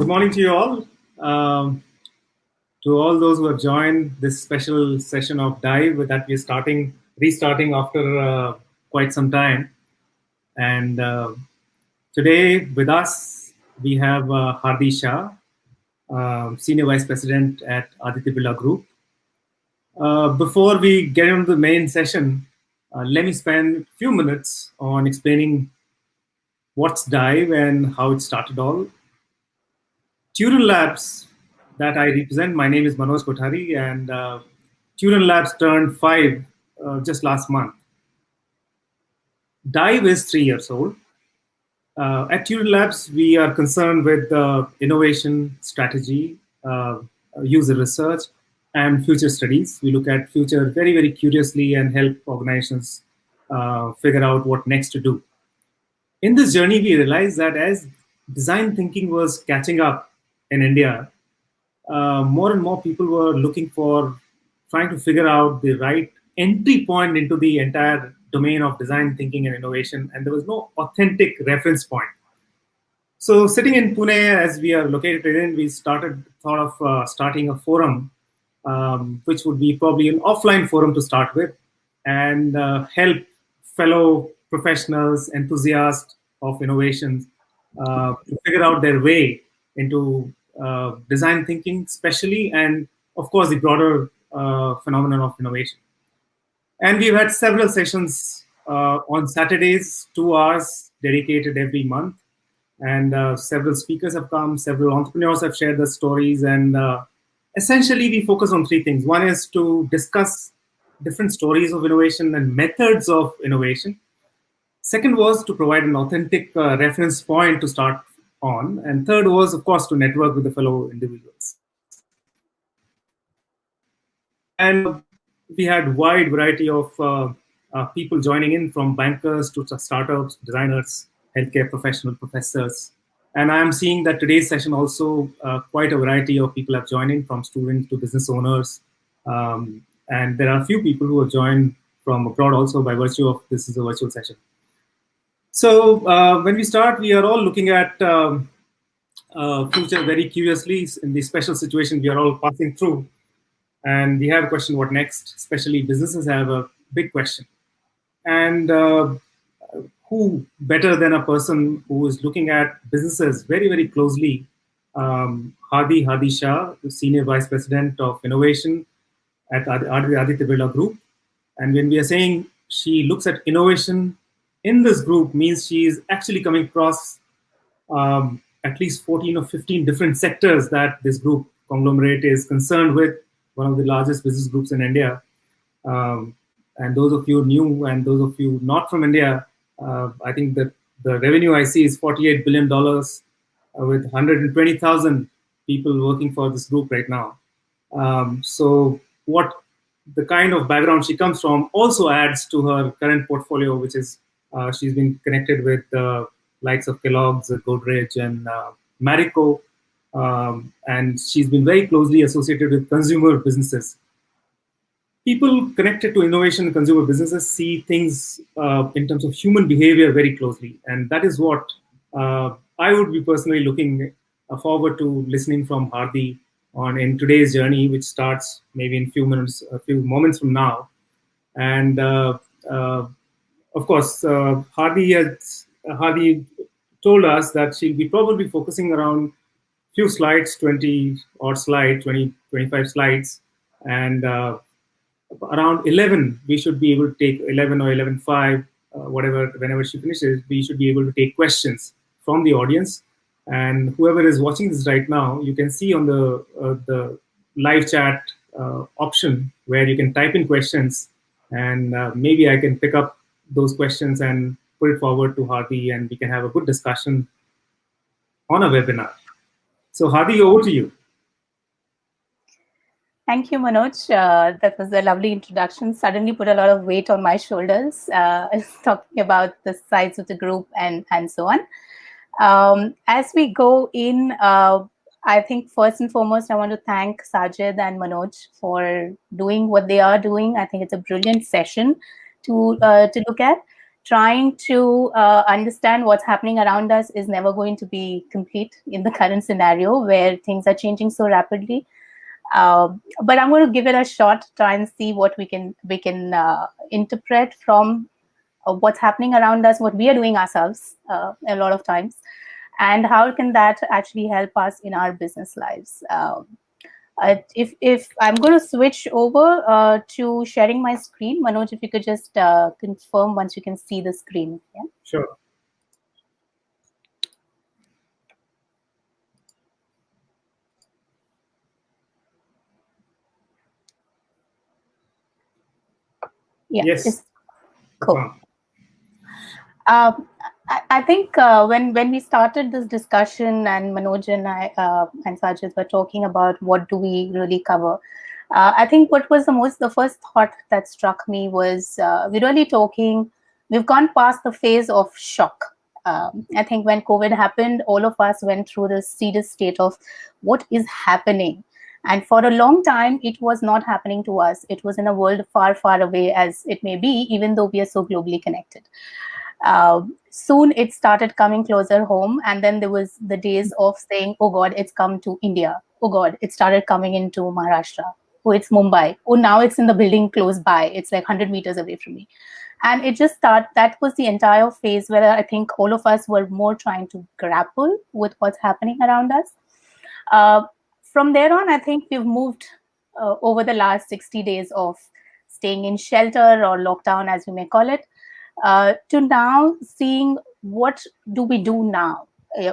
Good morning to you all. To all those who have joined this special session of Dive that we're restarting after quite some time. And today with us, we have Hardi Shah, Senior Vice President at Aditya Birla Group. Before we get into the main session, let me spend a few minutes on explaining what's Dive and how it started all. Turin Labs that I represent, my name is Manoj Kothari, and Turin Labs turned 5 just last month. Dive is 3 years old. At Turin Labs, we are concerned with innovation, strategy, user research, and future studies. We look at future very, very curiously and help organizations figure out what next to do. In this journey, we realized that as design thinking was catching up in India, more and more people were looking for trying to figure out the right entry point into the entire domain of design thinking and innovation, and there was no authentic reference point. So sitting in Pune, as we are located in, we thought of starting a forum, which would be probably an offline forum to start with, and help fellow professionals, enthusiasts of innovations to figure out their way into design thinking, especially, and of course, the broader phenomenon of innovation. And we've had several sessions on Saturdays, 2 hours dedicated every month. And several speakers have come, several entrepreneurs have shared their stories. And essentially, we focus on 3 things. One is to discuss different stories of innovation and methods of innovation. Second was to provide an authentic reference point to start on. And third was, of course, to network with the fellow individuals. And we had wide variety of people joining in, from bankers to startups, designers, healthcare professional, professors. And I'm seeing that today's session also quite a variety of people have joined in, from students to business owners. And there are a few people who have joined from abroad also by virtue of this is a virtual session. So when we start, we are all looking at future very curiously in the special situation we are all passing through. And we have a question, what next? Especially businesses have a big question. And who better than a person who is looking at businesses very, very closely? Hardi Shah, the Senior Vice President of Innovation at Aditya Birla Group. And when we are saying she looks at innovation in this group, means she is actually coming across at least 14 or 15 different sectors that this group conglomerate is concerned with, one of the largest business groups in India. And those of you new and those of you not from India, I think that the revenue I see is $48 billion with 120,000 people working for this group right now. So what the kind of background she comes from also adds to her current portfolio, which is she's been connected with the likes of Kellogg's, Godrej, and Marico. And she's been very closely associated with consumer businesses. People connected to innovation and consumer businesses see things in terms of human behavior very closely. And that is what I would be personally looking forward to listening from Hardi on in today's journey, which starts maybe in a few moments from now. And of course, Hardi told us that she'll be probably focusing around few slides, 20 odd slides, 20, 25 slides. And around 11, we should be able to take 11 or 11.5, whenever she finishes, we should be able to take questions from the audience. And whoever is watching this right now, you can see on the live chat option where you can type in questions, and maybe I can pick up those questions and put it forward to Hardi, and we can have a good discussion on a webinar. So Hardi, over to you. Thank you, Manoj. That was a lovely introduction. Suddenly put a lot of weight on my shoulders, talking about the size of the group and so on. As we go in, I think first and foremost, I want to thank Sajid and Manoj for doing what they are doing. I think it's a brilliant session to look at. trying to understand what's happening around us is never going to be complete in the current scenario where things are changing so rapidly. But I'm going to give it a shot, try and see what we can interpret from what's happening around us, what we are doing ourselves a lot of times, and how can that actually help us in our business lives. If I'm going to switch over to sharing my screen, Manoj, if you could just confirm once you can see the screen. Yeah? Sure. Yeah. Yes. Cool. I think when we started this discussion, and Manoj and I and Sajid were talking about what do we really cover, I think what was the first thought that struck me was we're really talking. We've gone past the phase of shock. I think when COVID happened, all of us went through this serious state of what is happening. And for a long time, it was not happening to us. It was in a world far, far away as it may be, even though we are so globally connected. Soon it started coming closer home, and then there was the days of saying, oh God, it's come to India. Oh God, it started coming into Maharashtra. Oh, it's Mumbai. Oh, now it's in the building close by. It's like 100 meters away from me. And it just started, that was the entire phase where I think all of us were more trying to grapple with what's happening around us. From there on, I think we've moved over the last 60 days of staying in shelter or lockdown, as you may call it, to now seeing what do we do now.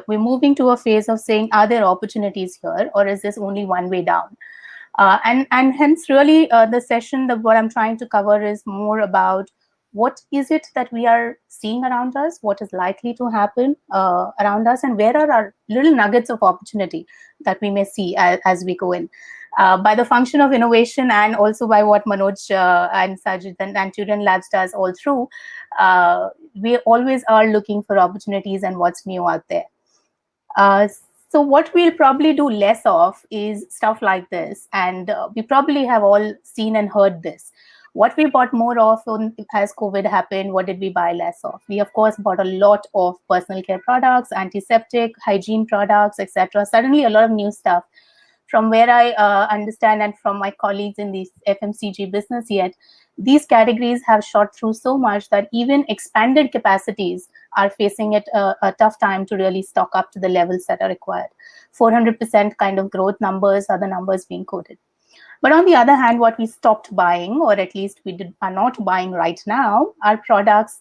We're moving to a phase of saying, are there opportunities here, or is this only one way down? And hence really the session, that what I'm trying to cover is more about what is it that we are seeing around us, what is likely to happen around us, and where are our little nuggets of opportunity that we may see as we go in. By the function of innovation, and also by what Manoj and Sajid and Children Labs does all through, we always are looking for opportunities and what's new out there. So what we'll probably do less of is stuff like this, and we probably have all seen and heard this. What we bought more of as COVID happened, what did we buy less of? We, of course, bought a lot of personal care products, antiseptic, hygiene products, etc. Suddenly, a lot of new stuff. From where I understand, and from my colleagues in the FMCG business yet, these categories have shot through so much that even expanded capacities are facing it a tough time to really stock up to the levels that are required. 400% kind of growth numbers are the numbers being quoted. But on the other hand, what we stopped buying, or at least are not buying right now, are products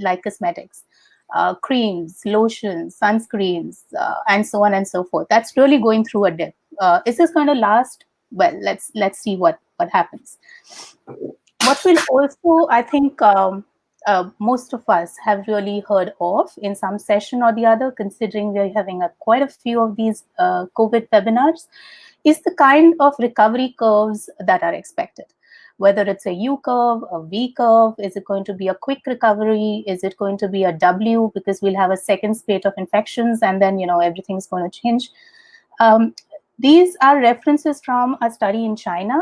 like cosmetics, creams, lotions, sunscreens, and so on and so forth. That's really going through a dip. Is this going to last? Well, let's see what happens. What will also, I think, most of us have really heard of in some session or the other, considering we're having quite a few of these COVID webinars, is the kind of recovery curves that are expected. Whether it's a U curve, a V curve, is it going to be a quick recovery? Is it going to be a W because we'll have a second spate of infections and then, everything's going to change? These are references from a study in China.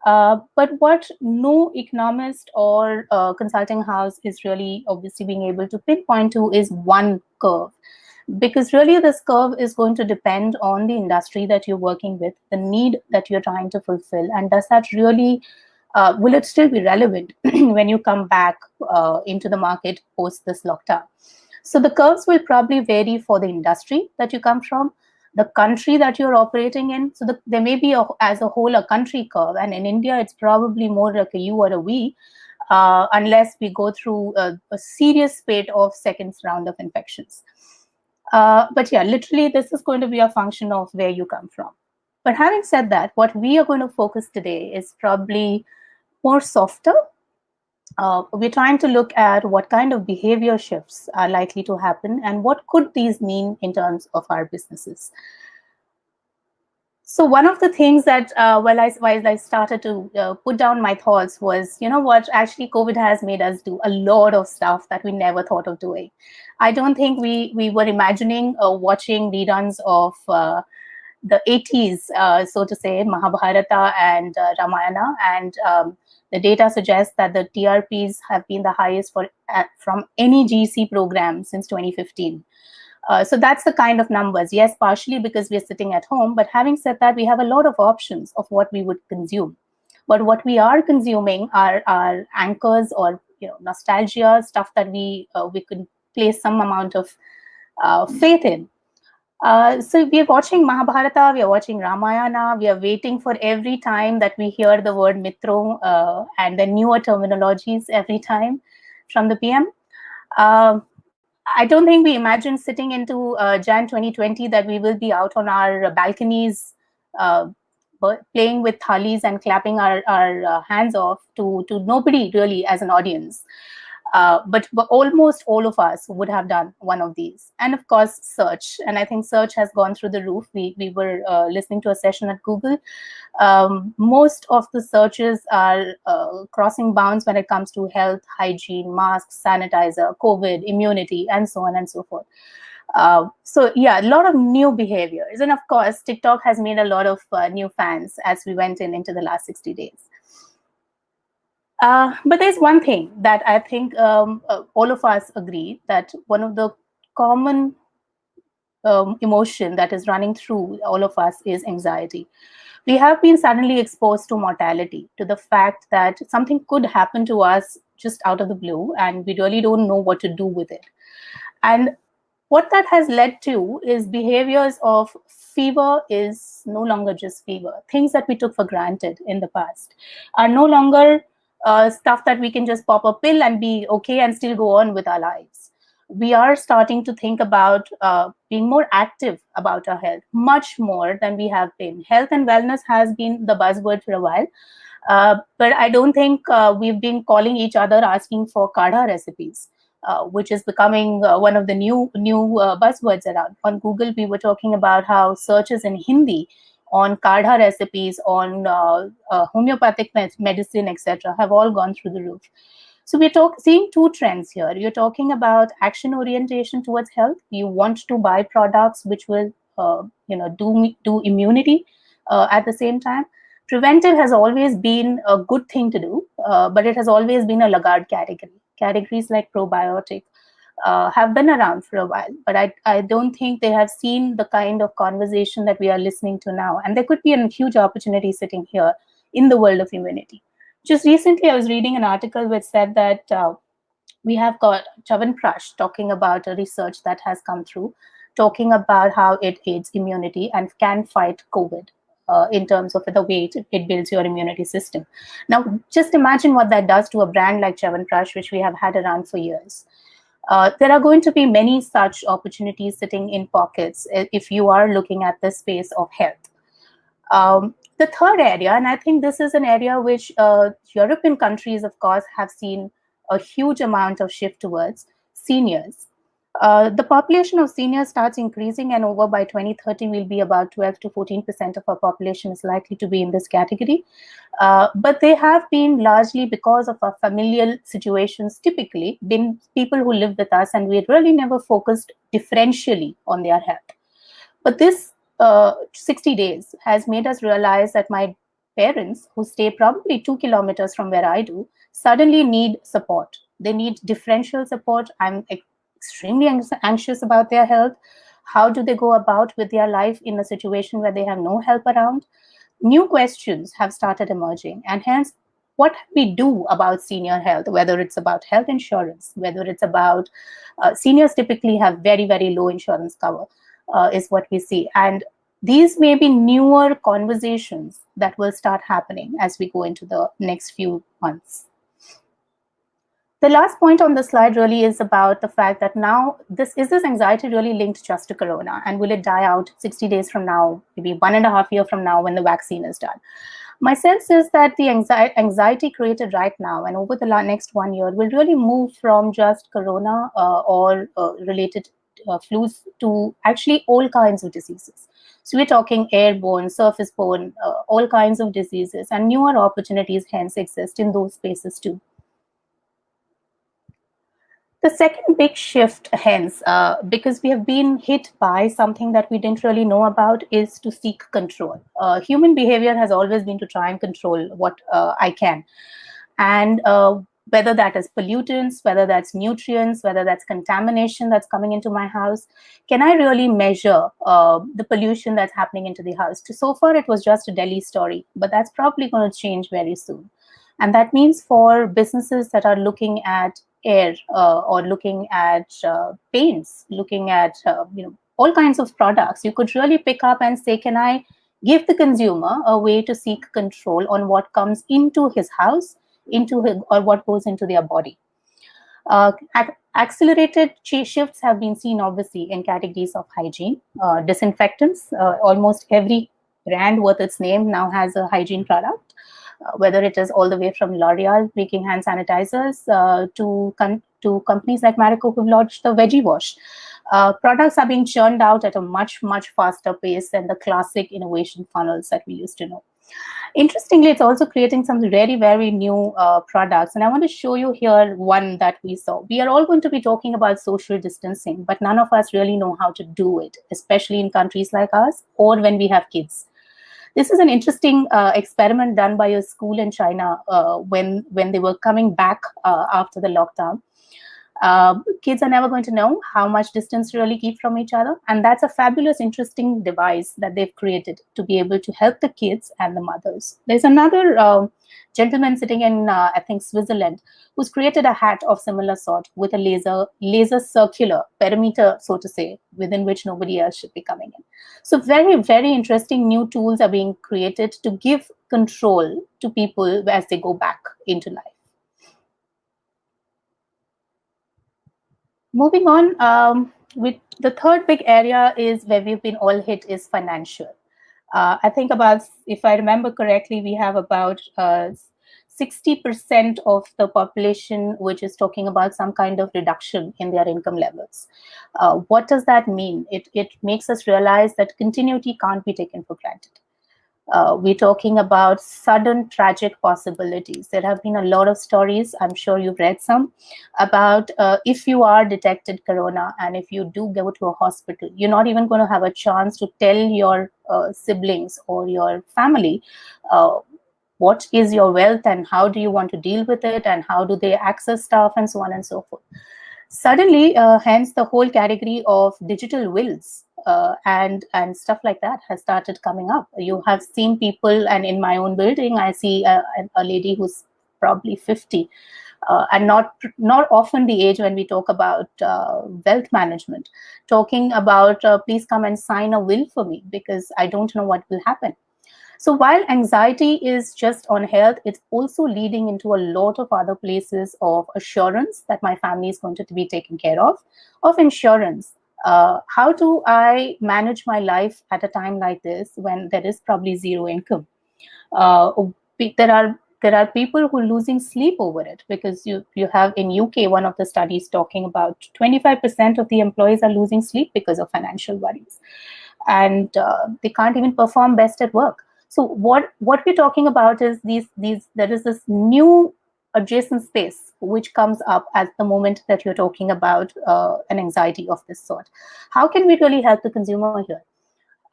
But what no economist or consulting house is really obviously being able to pinpoint to is one curve. Because really this curve is going to depend on the industry that you're working with, the need that you're trying to fulfill. And does that really, will it still be relevant when you come back into the market post this lockdown? So the curves will probably vary for the industry that you come from, the country that you're operating in. So there may be, as a whole, a country curve. And in India, it's probably more like a U or a V, unless we go through a serious spate of second round of infections. But yeah, literally, this is going to be a function of where you come from. But having said that, what we are going to focus today is probably more softer. We're trying to look at what kind of behavior shifts are likely to happen and what could these mean in terms of our businesses. So one of the things that, while I started to put down my thoughts was, actually COVID has made us do a lot of stuff that we never thought of doing. I don't think we were imagining watching reruns of the 80s, so to say, Mahabharata and Ramayana, and The data suggests that the TRPs have been the highest from any GC program since 2015. So that's the kind of numbers. Yes, partially because we're sitting at home, but having said that, we have a lot of options of what we would consume. But what we are consuming are anchors or nostalgia, stuff that we could place some amount of faith in. So we are watching Mahabharata, we are watching Ramayana, we are waiting for every time that we hear the word Mitro and the newer terminologies every time from the PM. I don't think we imagine sitting into Jan 2020 that we will be out on our balconies playing with thalis and clapping our hands off to nobody really as an audience. But almost all of us would have done one of these. And of course, search. And I think search has gone through the roof. We were listening to a session at Google. Most of the searches are crossing bounds when it comes to health, hygiene, masks, sanitizer, COVID, immunity, and so on and so forth. So yeah, a lot of new behaviors. And of course, TikTok has made a lot of new fans as we went into the last 60 days. But there's one thing that I think all of us agree, that one of the common emotion that is running through all of us is anxiety. We have been suddenly exposed to mortality, to the fact that something could happen to us just out of the blue, and we really don't know what to do with it. And what that has led to is behaviors of fever is no longer just fever. Things that we took for granted in the past are no longer stuff that we can just pop a pill and be okay and still go on with our lives. We are starting to think about being more active about our health, much more than we have been. Health and wellness has been the buzzword for a while, but I don't think we've been calling each other asking for kadha recipes, which is becoming one of the new buzzwords around. On Google, we were talking about how searches in Hindi on kadha recipes, on homeopathic medicine, etc., have all gone through the roof. So we're seeing two trends here. You're talking about action orientation towards health. You want to buy products which will, do immunity at the same time. Preventive has always been a good thing to do, but it has always been a laggard category. Categories like probiotic have been around for a while, but I don't think they have seen the kind of conversation that we are listening to now. And there could be a huge opportunity sitting here in the world of immunity. Just recently, I was reading an article which said that we have got Chyawanprash talking about a research that has come through, talking about how it aids immunity and can fight COVID in terms of the way it builds your immunity system. Now, just imagine what that does to a brand like Chyawanprash, which we have had around for years. There are going to be many such opportunities sitting in pockets if you are looking at the space of health. The third area, and I think this is an area which European countries, of course, have seen a huge amount of shift towards, seniors. The population of seniors starts increasing, and over by 2030 will be about 12 to 14% of our population is likely to be in this category. But they have been largely, because of our familial situations, typically been people who live with us, and we really never focused differentially on their health. But this 60 days has made us realize that my parents, who stay probably 2 kilometers from where I do, suddenly need support. They need differential support. I'm extremely anxious about their health. How do they go about with their life in a situation where they have no help around? New questions have started emerging, and hence, what we do about senior health, whether it's about health insurance, whether it's about seniors typically have very, very low insurance cover, is what we see. And these may be newer conversations that will start happening as we go into the next few months. The last point on the slide really is about the fact that now this anxiety really linked just to Corona, and will it die out 60 days from now, maybe 1.5 years from now when the vaccine is done? My sense is that the anxiety created right now and over the next 1 year will really move from just Corona or related flus to actually all kinds of diseases. So we're talking airborne, surface-borne, all kinds of diseases, and newer opportunities hence exist in those spaces too. The second big shift, hence, because we have been hit by something that we didn't really know about, is to seek control. Human behavior has always been to try and control what I can. And whether that is pollutants, whether that's nutrients, whether that's contamination that's coming into my house, can I really measure the pollution that's happening into the house? So far, it was just a Delhi story, but that's probably going to change very soon. And that means for businesses that are looking at air or looking at paints, looking at all kinds of products, you could really pick up and say, can I give the consumer a way to seek control on what comes into his house, into his, or what goes into their body? Accelerated shifts have been seen, obviously, in categories of hygiene, disinfectants. Almost every brand worth its name now has a hygiene product, whether it is all the way from L'Oreal making hand sanitizers to companies like Marico who've launched the Veggie Wash. Products are being churned out at a much, much faster pace than the classic innovation funnels that we used to know. Interestingly, it's also creating some very, very new products. And I want to show you here one that we saw. We are all going to be talking about social distancing, but none of us really know how to do it, especially in countries like ours or when we have kids. This is an interesting experiment done by a school in China when they were coming back after the lockdown. Kids are never going to know how much distance to really keep from each other. And that's a fabulous, interesting device that they've created to be able to help the kids and the mothers. There's another gentleman sitting in, I think, Switzerland, who's created a hat of similar sort with a laser circular perimeter, so to say, within which nobody else should be coming in. So very, very interesting new tools are being created to give control to people as they go back into life. Moving on, with the third big area is where we've been all hit is financial. I think about, if I remember correctly, we have about 60% of the population which is talking about some kind of reduction in their income levels. What does that mean? It makes us realize that continuity can't be taken for granted. We're talking about sudden tragic possibilities. There have been a lot of stories, I'm sure you've read some, about if you are detected corona and if you do go to a hospital, you're not even going to have a chance to tell your siblings or your family what is your wealth and how do you want to deal with it and how do they access stuff and so on and so forth. Suddenly, hence the whole category of digital wills and stuff like that has started coming up. You have seen people, and in my own building, I see a lady who's probably 50, and not often the age when we talk about wealth management, talking about please come and sign a will for me because I don't know what will happen. So while anxiety is just on health, it's also leading into a lot of other places of assurance that my family is going to be taken care of insurance. How do I manage my life at a time like this when there is probably zero income? There are people who are losing sleep over it because you have in UK one of the studies talking about 25% of the employees are losing sleep because of financial worries, and they can't even perform best at work. So what we're talking about is there is this new adjacent space which comes up at the moment that you're talking about an anxiety of this sort. How can we really help the consumer here?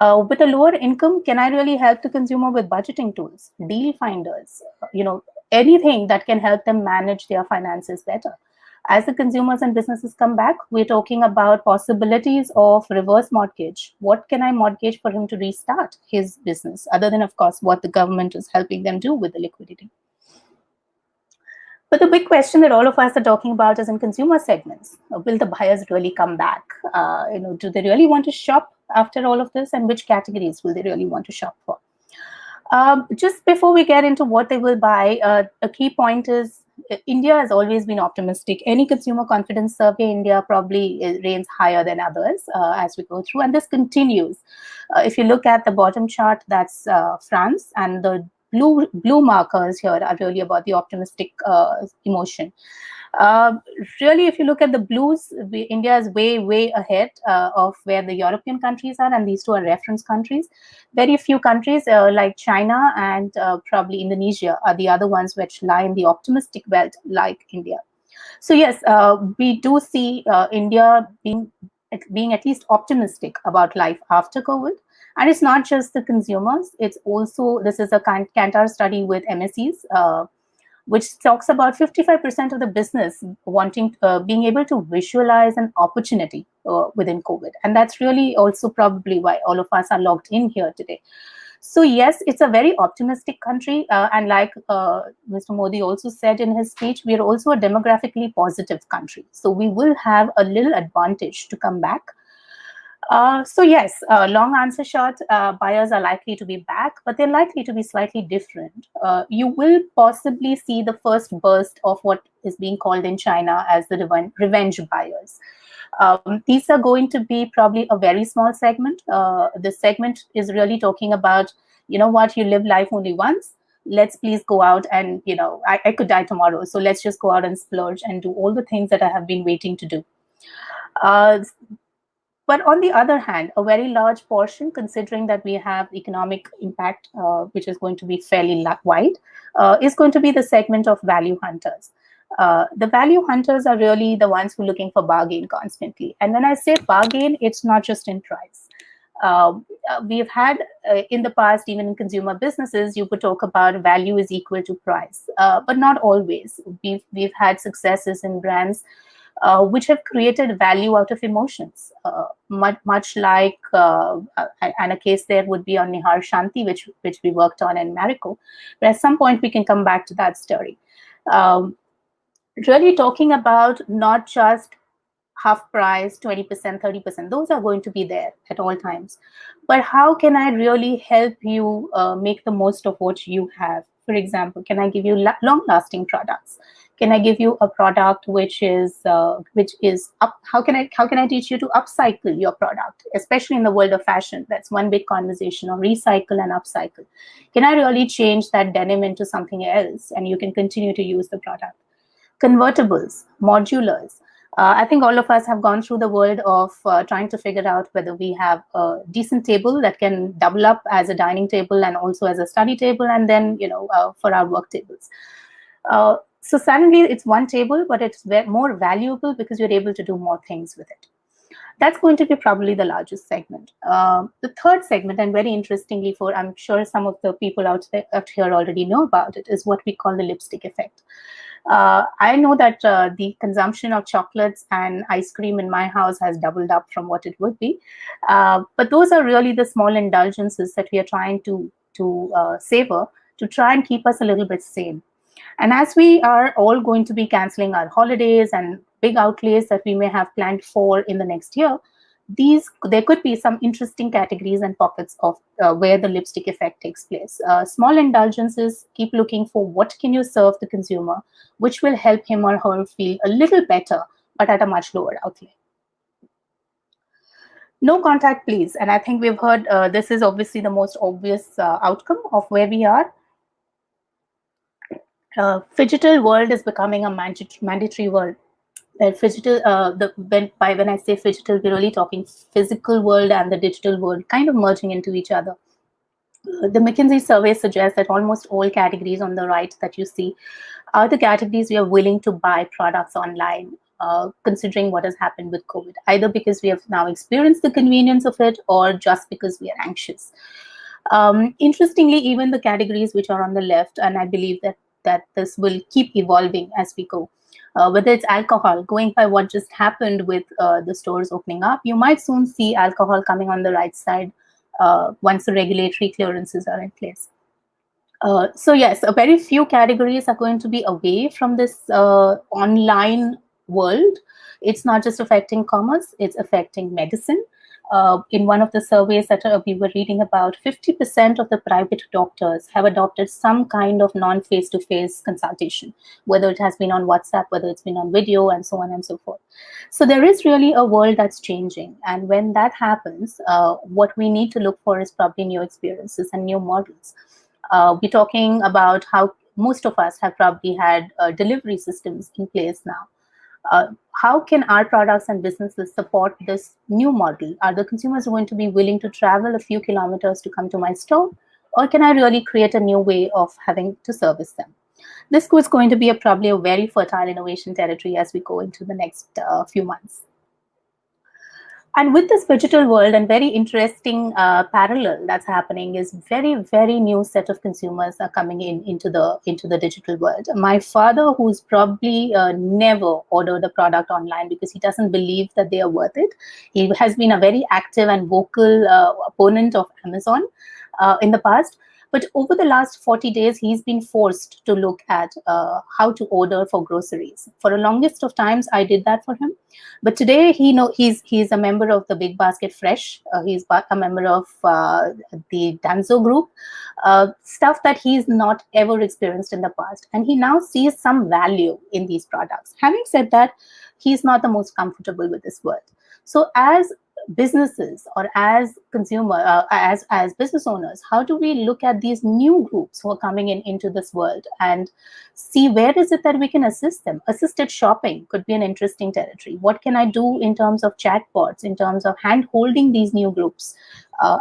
With a lower income, can I really help the consumer with budgeting tools, deal finders, anything that can help them manage their finances better? As the consumers and businesses come back, we're talking about possibilities of reverse mortgage. What can I mortgage for him to restart his business, other than, of course, what the government is helping them do with the liquidity? But the big question that all of us are talking about is in consumer segments. Will the buyers really come back? Do they really want to shop after all of this? And which categories will they really want to shop for? Just before we get into what they will buy, a key point is India has always been optimistic. Any consumer confidence survey, India probably reigns higher than others as we go through, and this continues. If you look at the bottom chart, that's France, and the blue markers here are really about the optimistic emotion. Really, if you look at the blues, India is way ahead of where the European countries are, and these two are reference countries. Very few countries like China and probably Indonesia are the other ones which lie in the optimistic belt like India. So yes, we do see India being at least optimistic about life after COVID. And it's not just the consumers, it's also, this is a Kantar study with MSCs. which talks about 55% of the business wanting, being able to visualize an opportunity within COVID. And that's really also probably why all of us are logged in here today. So yes, it's a very optimistic country. And like Mr. Modi also said in his speech, we are also a demographically positive country. So we will have a little advantage to come back. So yes, long answer short, buyers are likely to be back, but they're likely to be slightly different. You will possibly see the first burst of what is being called in China as the revenge buyers. These are going to be probably a very small segment. This segment is really talking about, you know what, you live life only once. Let's please go out and, you know, I could die tomorrow. So let's just go out and splurge and do all the things that I have been waiting to do. But on the other hand, a very large portion, considering that we have economic impact, which is going to be fairly wide, is going to be the segment of value hunters. The value hunters are really the ones who are looking for bargain constantly. And when I say bargain, it's not just in price. We've had in the past, even in consumer businesses, you could talk about value is equal to price, but not always. We've had successes in brands which have created value out of emotions, much like, and a case there would be on Nihar Shanti, which we worked on in Marico. But at some point, we can come back to that story. Really talking about not just half price, 20%, 30%, those are going to be there at all times. But how can I really help you make the most of what you have? For example, can I give you long-lasting products? Can I give you a product which is up? How can I teach you to upcycle your product, especially in the world of fashion? That's one big conversation on recycle and upcycle. Can I really change that denim into something else and you can continue to use the product? Convertibles, modulars. I think all of us have gone through the world of trying to figure out whether we have a decent table that can double up as a dining table and also as a study table, and then, you know, for our work tables. So suddenly it's one table, but it's more valuable because you're able to do more things with it. That's going to be probably the largest segment. The third segment, and very interestingly, I'm sure some of the people out here already know about it, is what we call the lipstick effect. I know that the consumption of chocolates and ice cream in my house has doubled up from what it would be. But those are really the small indulgences that we are trying to savor to try and keep us a little bit sane. And as we are all going to be canceling our holidays and big outlays that we may have planned for in the next year, there could be some interesting categories and pockets of where the lipstick effect takes place. Small indulgences, keep looking for what can you serve the consumer, which will help him or her feel a little better, but at a much lower outlay. No contact, please. And I think we've heard this is obviously the most obvious outcome of where we are. Phygital world is becoming a mandatory world. Phygital, when I say phygital, we're really talking physical world and the digital world kind of merging into each other. The McKinsey survey suggests that almost all categories on the right that you see are the categories we are willing to buy products online, considering what has happened with COVID, either because we have now experienced the convenience of it or just because we are anxious. Interestingly, even the categories which are on the left, and I believe that this will keep evolving as we go. Whether it's alcohol, going by what just happened with the stores opening up, you might soon see alcohol coming on the right side once the regulatory clearances are in place. So yes, a very few categories are going to be away from this online world. It's not just affecting commerce, it's affecting medicine. In one of the surveys that we were reading about, 50% of the private doctors have adopted some kind of non-face-to-face consultation, whether it has been on WhatsApp, whether it's been on video, and so on and so forth. So there is really a world that's changing. And when that happens, what we need to look for is probably new experiences and new models. We're talking about how most of us have probably had delivery systems in place now. How can our products and businesses support this new model? Are the consumers going to be willing to travel a few kilometers to come to my store? Or can I really create a new way of having to service them? This is going to be probably a very fertile innovation territory as we go into the next few months. And with this digital world, and very interesting parallel that's happening is very new set of consumers are coming into the digital world. My father, who's probably never ordered a product online because he doesn't believe that they are worth it, he has been a very active and vocal opponent of Amazon in the past. But over the last 40 days, he's been forced to look at how to order for groceries. For the longest of times, I did that for him. But today, he's a member of the Big Basket Fresh. He's a member of the Danzo group, stuff that he's not ever experienced in the past. And he now sees some value in these products. Having said that, he's not the most comfortable with this world. So as businesses or as consumer, as business owners, how do we look at these new groups who are coming into this world and see where is it that we can assist them? Assisted shopping could be an interesting territory. What can I do in terms of chatbots, in terms of hand-holding these new groups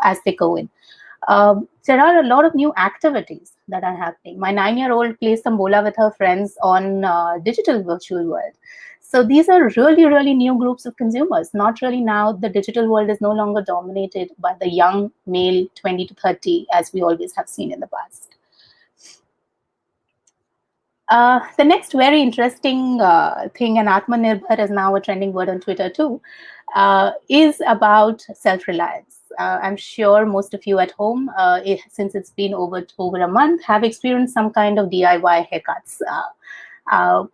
as they go in? There are a lot of new activities that are happening. My 9-year-old plays Sambola with her friends on digital virtual world. So these are really new groups of consumers. Not really now. The digital world is no longer dominated by the young male 20 to 30, as we always have seen in the past. The next very interesting thing, and Atmanirbhar is now a trending word on Twitter too, is about self-reliance. I'm sure most of you at home, since it's been over a month, have experienced some kind of DIY haircuts.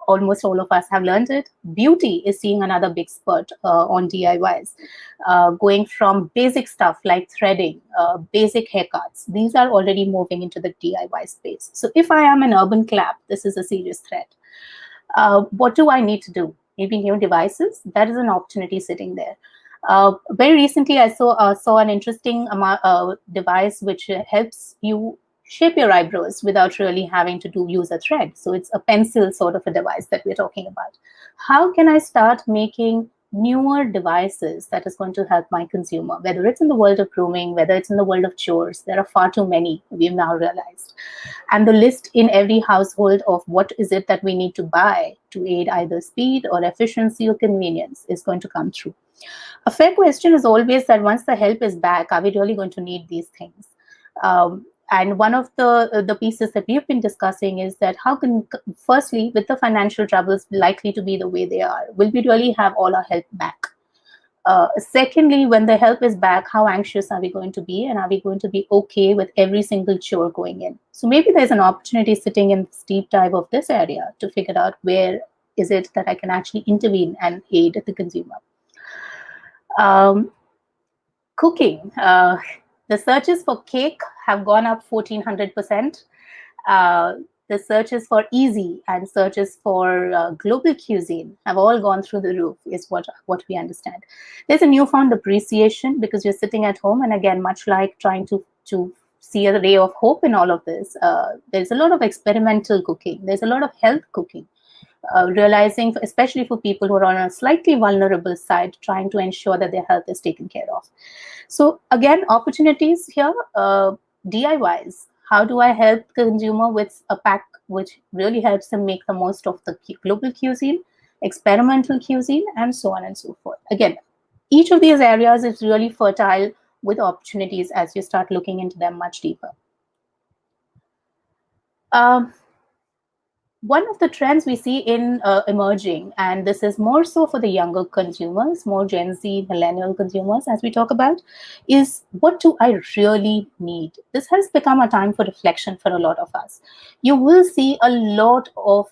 Almost all of us have learned it. Beauty is seeing another big spurt on DIYs, going from basic stuff like threading, basic haircuts. These are already moving into the DIY space. So if I am an urban clap, this is a serious threat. What do I need to do? Maybe new devices? That is an opportunity sitting there. Very recently, I saw an interesting device which helps you shape your eyebrows without really having to use a thread. So it's a pencil sort of a device that we're talking about. How can I start making newer devices that is going to help my consumer, whether it's in the world of grooming, whether it's in the world of chores? There are far too many, we've now realized. And the list in every household of what is it that we need to buy to aid either speed or efficiency or convenience is going to come through. A fair question is always that once the help is back, are we really going to need these things? And one of the pieces that we've been discussing is that how can, firstly, with the financial troubles likely to be the way they are, will we really have all our help back? Secondly, when the help is back, how anxious are we going to be? And are we going to be okay with every single chore going in? So maybe there's an opportunity sitting in this deep dive of this area to figure out where is it that I can actually intervene and aid the consumer. Cooking. The searches for cake have gone up 1,400%. The searches for easy and searches for global cuisine have all gone through the roof, is what we understand. There's a newfound appreciation because you're sitting at home, and again, much like trying to see a ray of hope in all of this, there's a lot of experimental cooking. There's a lot of health cooking. Realizing, especially for people who are on a slightly vulnerable side, trying to ensure that their health is taken care of. So again, opportunities here, DIYs. How do I help the consumer with a pack which really helps them make the most of the global cuisine, experimental cuisine, and so on and so forth. Again, each of these areas is really fertile with opportunities as you start looking into them much deeper. One of the trends we see in emerging, and this is more so for the younger consumers, more Gen Z, millennial consumers, as we talk about, is what do I really need? This has become a time for reflection for a lot of us. You will see a lot of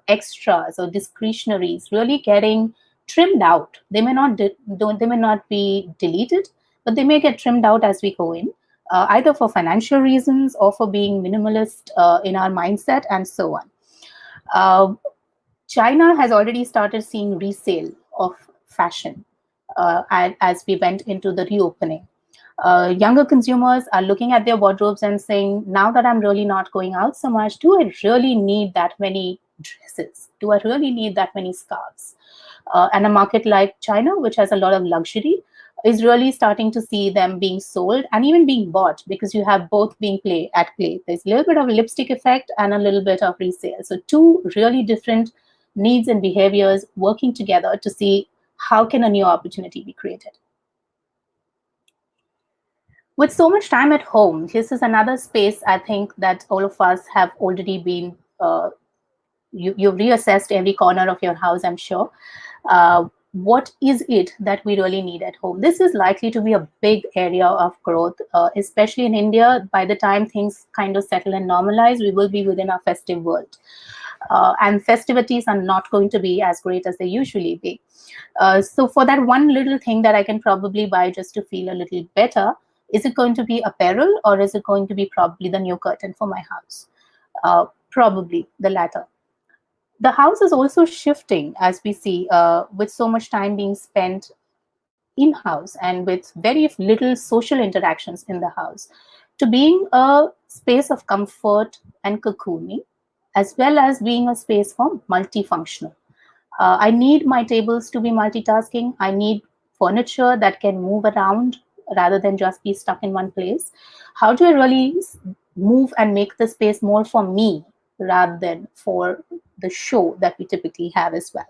extras or discretionaries really getting trimmed out. They may not be deleted, but they may get trimmed out as we go in, either for financial reasons or for being minimalist in our mindset and so on. China has already started seeing resale of fashion as we went into the reopening. Younger consumers are looking at their wardrobes and saying, now that I'm really not going out so much, do I really need that many dresses? Do I really need that many scarves? And a market like China, which has a lot of luxury, is really starting to see them being sold and even being bought, because you have both being at play. There's a little bit of lipstick effect and a little bit of resale. So two really different needs and behaviors working together to see how can a new opportunity be created. With so much time at home, this is another space I think that all of us have already been, you've reassessed every corner of your house, I'm sure. What is it that we really need at home? This is likely to be a big area of growth, especially in India. By the time things kind of settle and normalize, we will be within our festive world. And festivities are not going to be as great as they usually be. So for that one little thing that I can probably buy just to feel a little better, is it going to be apparel, or is it going to be probably the new curtain for my house? Probably the latter. The house is also shifting, as we see, with so much time being spent in-house and with very little social interactions in the house, to being a space of comfort and cocooning, as well as being a space for multifunctional. I need my tables to be multitasking. I need furniture that can move around rather than just be stuck in one place. How do I really move and make the space more for me rather than for the show that we typically have as well?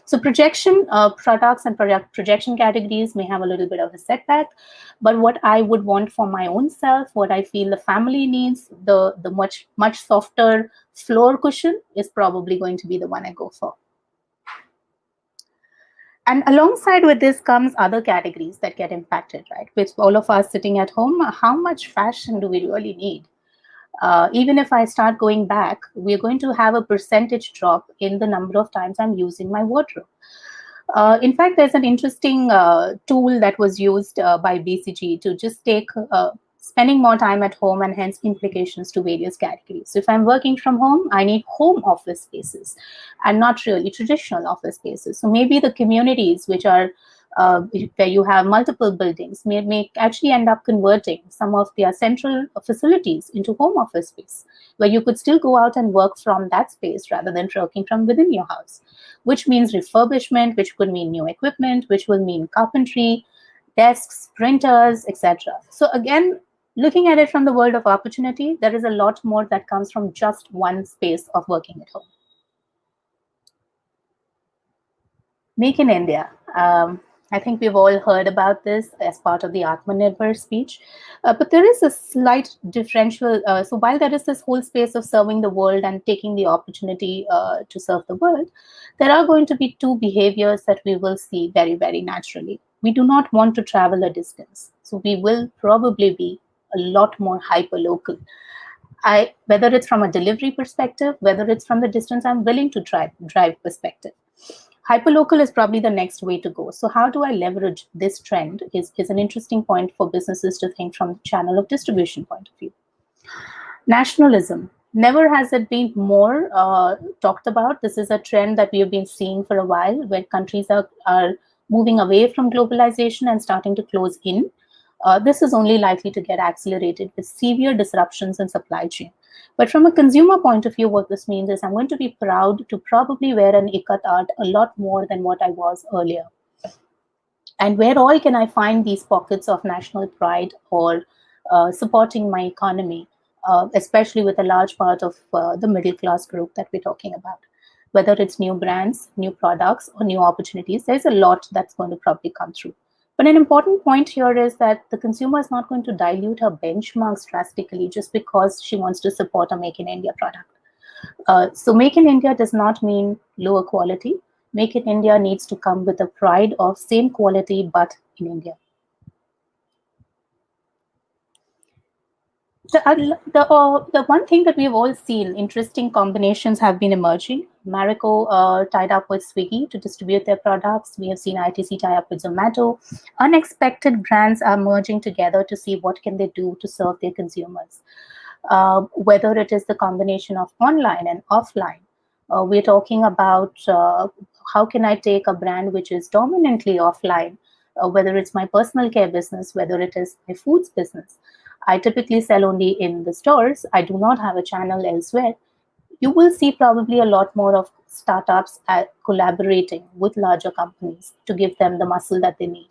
So projection products and projection categories may have a little bit of a setback, but what I would want for my own self, what I feel the family needs, the much softer floor cushion is probably going to be the one I go for. And alongside with this comes other categories that get impacted, right? With all of us sitting at home, how much fashion do we really need? Even if I start going back, we're going to have a percentage drop in the number of times I'm using my wardrobe. In fact, there's an interesting tool that was used by BCG to just take spending more time at home and hence implications to various categories. So if I'm working from home, I need home office spaces and not really traditional office spaces. So maybe the communities which are where you have multiple buildings may actually end up converting some of their central facilities into home office space, where you could still go out and work from that space rather than working from within your house, which means refurbishment, which could mean new equipment, which will mean carpentry, desks, printers, etc. So again, looking at it from the world of opportunity, there is a lot more that comes from just one space of working at home. Make in India. I think we've all heard about this as part of the Atmanirbhar speech, but there is a slight differential. So while there is this whole space of serving the world and taking the opportunity to serve the world, there are going to be two behaviors that we will see very, very naturally. We do not want to travel a distance. So we will probably be a lot more hyper-local. Whether it's from a delivery perspective, whether it's from the distance I'm willing to drive perspective. Hyperlocal is probably the next way to go. So how do I leverage this trend is an interesting point for businesses to think from the channel of distribution point of view. Nationalism. Never has it been more talked about. This is a trend that we have been seeing for a while, where countries are moving away from globalization and starting to close in. This is only likely to get accelerated with severe disruptions in supply chain. But from a consumer point of view, what this means is I'm going to be proud to probably wear an ikat art a lot more than what I was earlier. And where all can I find these pockets of national pride or supporting my economy, especially with a large part of the middle class group that we're talking about. Whether it's new brands, new products, or new opportunities, there's a lot that's going to probably come through. But an important point here is that the consumer is not going to dilute her benchmarks drastically just because she wants to support a Make in India product. So Make in India does not mean lower quality. Make in India needs to come with the pride of same quality, but in India. The one thing that we've all seen, interesting combinations have been emerging. Marico tied up with Swiggy to distribute their products. We have seen ITC tie up with Zomato. Unexpected brands are merging together to see what can they do to serve their consumers. Whether it is the combination of online and offline. We're talking about how can I take a brand which is dominantly offline, whether it's my personal care business, whether it is my foods business. I typically sell only in the stores. I do not have a channel elsewhere. You will see probably a lot more of startups collaborating with larger companies to give them the muscle that they need.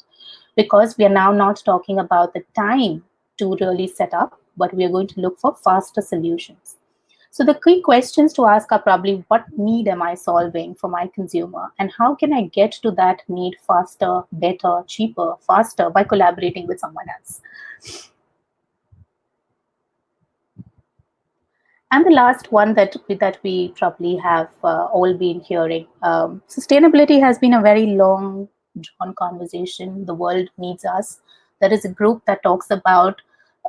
Because we are now not talking about the time to really set up, but we are going to look for faster solutions. So the key questions to ask are probably, what need am I solving for my consumer? And how can I get to that need faster, better, cheaper, faster by collaborating with someone else? And the last one that we probably have all been hearing, sustainability has been a very long drawn conversation. The world needs us. There is a group that talks about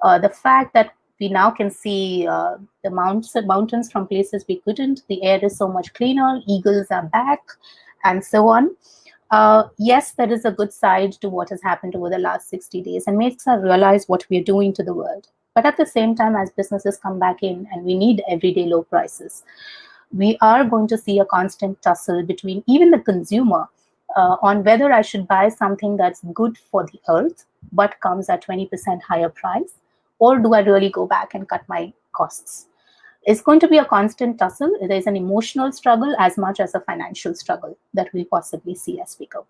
the fact that we now can see the mountains from places we couldn't. The air is so much cleaner. Eagles are back, and so on. Yes, there is a good side to what has happened over the last 60 days and makes us realize what we are doing to the world. But at the same time, as businesses come back in and we need everyday low prices, we are going to see a constant tussle between even the consumer on whether I should buy something that's good for the earth but comes at 20% higher price, or do I really go back and cut my costs? It's going to be a constant tussle. There's an emotional struggle as much as a financial struggle that we possibly see as we go.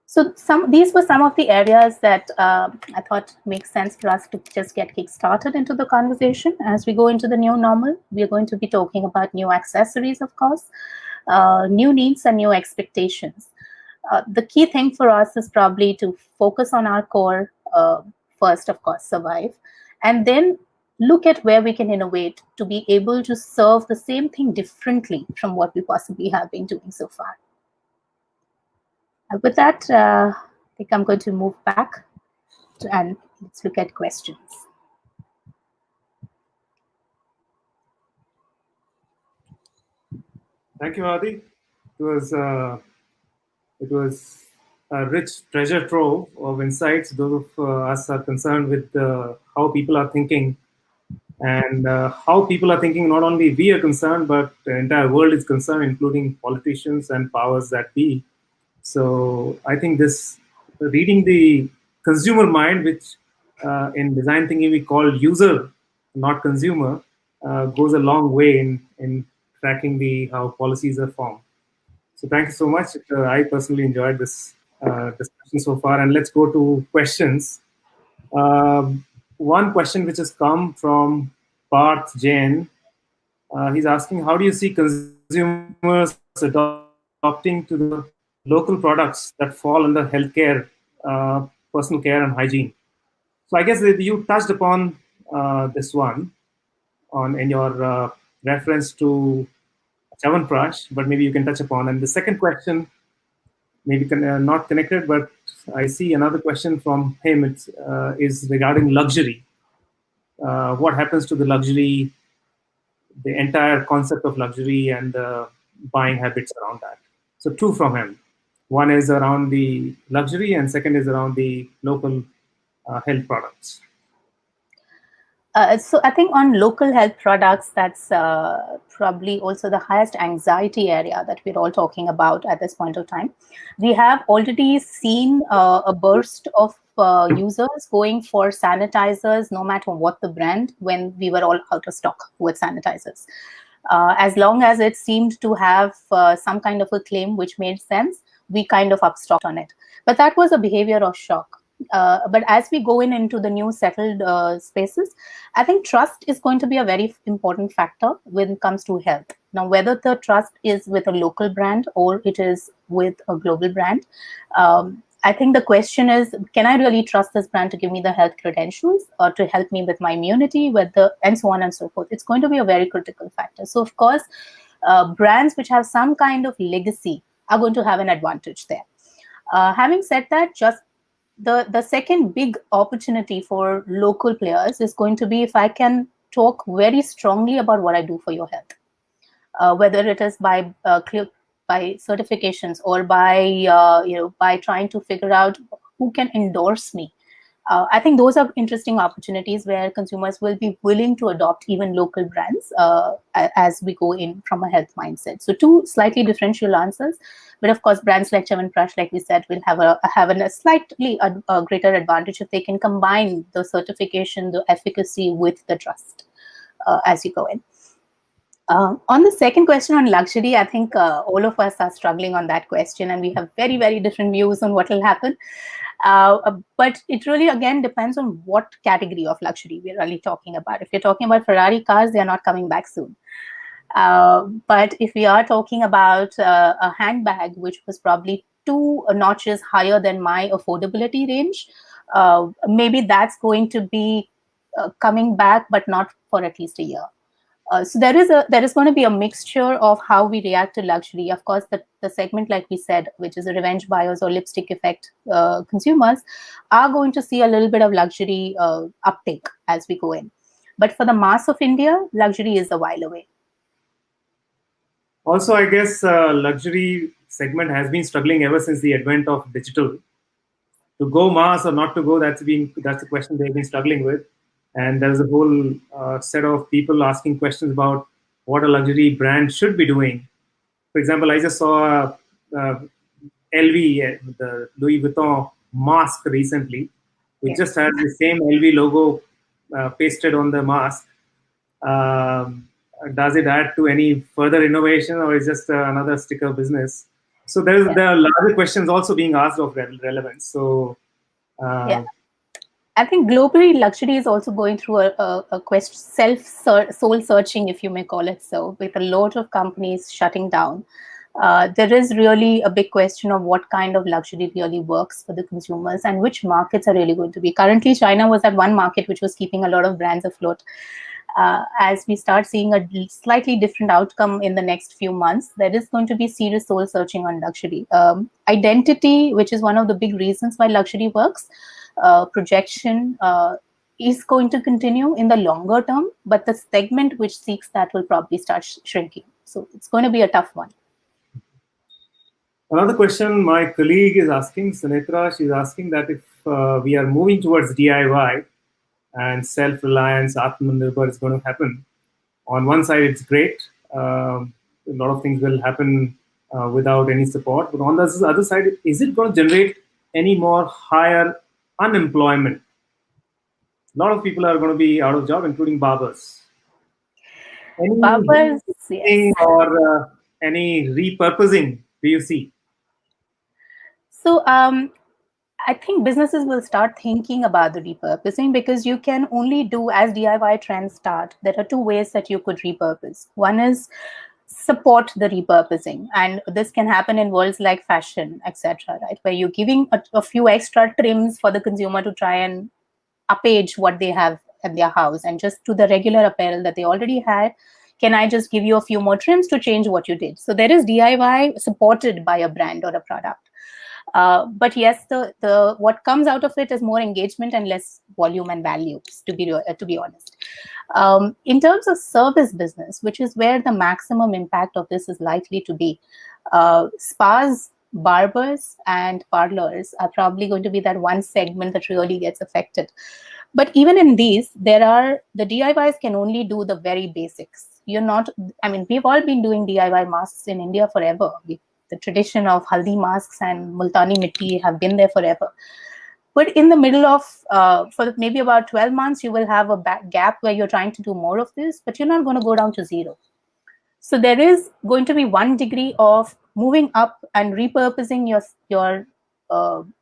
So these were some of the areas that I thought makes sense for us to just get kick-started into the conversation. As we go into the new normal, we're going to be talking about new accessories, of course, new needs and new expectations. The key thing for us is probably to focus on our core first, of course, survive, and then look at where we can innovate to be able to serve the same thing differently from what we possibly have been doing so far. With that, I think I'm going to move back and let's look at questions. Thank you, Adi. It was a rich treasure trove of insights. Those of us are concerned with how people are thinking, and how people are thinking. Not only we are concerned, but the entire world is concerned, including politicians and powers that be. So I think this reading the consumer mind, which in design thinking we call user, not consumer, goes a long way in tracking how policies are formed. So thank you so much. I personally enjoyed this discussion so far, and let's go to questions. One question which has come from Parth Jain. He's asking, how do you see consumers adopting to the local products that fall under healthcare, personal care, and hygiene? So I guess that you touched upon this one in your reference to Chyawanprash, but maybe you can touch upon. And the second question, maybe not connected, but I see another question from him. It's is regarding luxury. What happens to the luxury, the entire concept of luxury, and the buying habits around that? So two from him. One is around the luxury, and second is around the local health products. So I think on local health products, that's probably also the highest anxiety area that we're all talking about at this point of time. We have already seen a burst of users going for sanitizers, no matter what the brand, when we were all out of stock with sanitizers. As long as it seemed to have some kind of a claim which made sense, we kind of upstocked on it. But that was a behavior of shock. But as we go into the new settled spaces, I think trust is going to be a very important factor when it comes to health. Now, whether the trust is with a local brand or it is with a global brand, I think the question is, can I really trust this brand to give me the health credentials or to help me with my immunity, and so on and so forth? It's going to be a very critical factor. So, of course, brands which have some kind of legacy are going to have an advantage there. Having said that, just the second big opportunity for local players is going to be if I can talk very strongly about what I do for your health, whether it is by certifications or by trying to figure out who can endorse me. I think those are interesting opportunities where consumers will be willing to adopt even local brands as we go in from a health mindset. So two slightly differential answers, but of course, brands like Chyawanprash, like we said, will have a slightly greater advantage if they can combine the certification, the efficacy with the trust as you go in. On the second question on luxury, I think all of us are struggling on that question, and we have very, very different views on what will happen. But it really, again, depends on what category of luxury we're really talking about. If you're talking about Ferrari cars, they're not coming back soon. But if we are talking about a handbag, which was probably 2 notches higher than my affordability range, maybe that's going to be coming back, but not for at least a year. So there is going to be a mixture of how we react to luxury. Of course, the segment, like we said, which is the revenge buyers or lipstick effect consumers, are going to see a little bit of luxury uptake as we go in. But for the mass of India, luxury is a while away. Also, I guess luxury segment has been struggling ever since the advent of digital. To go mass or not to go, that's the question they've been struggling with. And there's a whole set of people asking questions about what a luxury brand should be doing. For example, I just saw LV, the Louis Vuitton mask recently, which just has the same LV logo pasted on the mask. Does it add to any further innovation, or is just another sticker business? So there are larger questions also being asked of relevance. So I think globally, luxury is also going through a soul searching, if you may call it so, with a lot of companies shutting down. There is really a big question of what kind of luxury really works for the consumers and which markets are really going to be. Currently, China was that one market which was keeping a lot of brands afloat. As we start seeing a slightly different outcome in the next few months, there is going to be serious soul searching on luxury. Identity, which is one of the big reasons why luxury works, projection is going to continue in the longer term, but the segment which seeks that will probably start shrinking. So it's going to be a tough one. Another question my colleague is asking, Sunetra, she's asking that if we are moving towards DIY and self-reliance, Atmanirbhar is going to happen. On one side, it's great. A lot of things will happen without any support. But on the other side, is it going to generate any more higher unemployment? A lot of people are going to be out of job, including barbers. Barbers, yes. Or any repurposing do you see? So I think businesses will start thinking about the repurposing, because you can only do, as DIY trends start, there are two ways that you could repurpose. One is support the repurposing, and this can happen in worlds like fashion, etc., right, where you're giving a few extra trims for the consumer to try and upage what they have at their house, and just to the regular apparel that they already had, can I just give you a few more trims to change what you did? So there is DIY supported by a brand or a product. But yes, the what comes out of it is more engagement and less volume and value, to be honest. In terms of service business, which is where the maximum impact of this is likely to be, spas, barbers, and parlors are probably going to be that one segment that really gets affected. But even in these, the DIYs can only do the very basics. We've all been doing DIY masks in India forever. The tradition of haldi masks and multani mitti have been there forever. But in the middle of, for maybe about 12 months, you will have a gap where you're trying to do more of this, but you're not going to go down to zero. So there is going to be one degree of moving up and repurposing your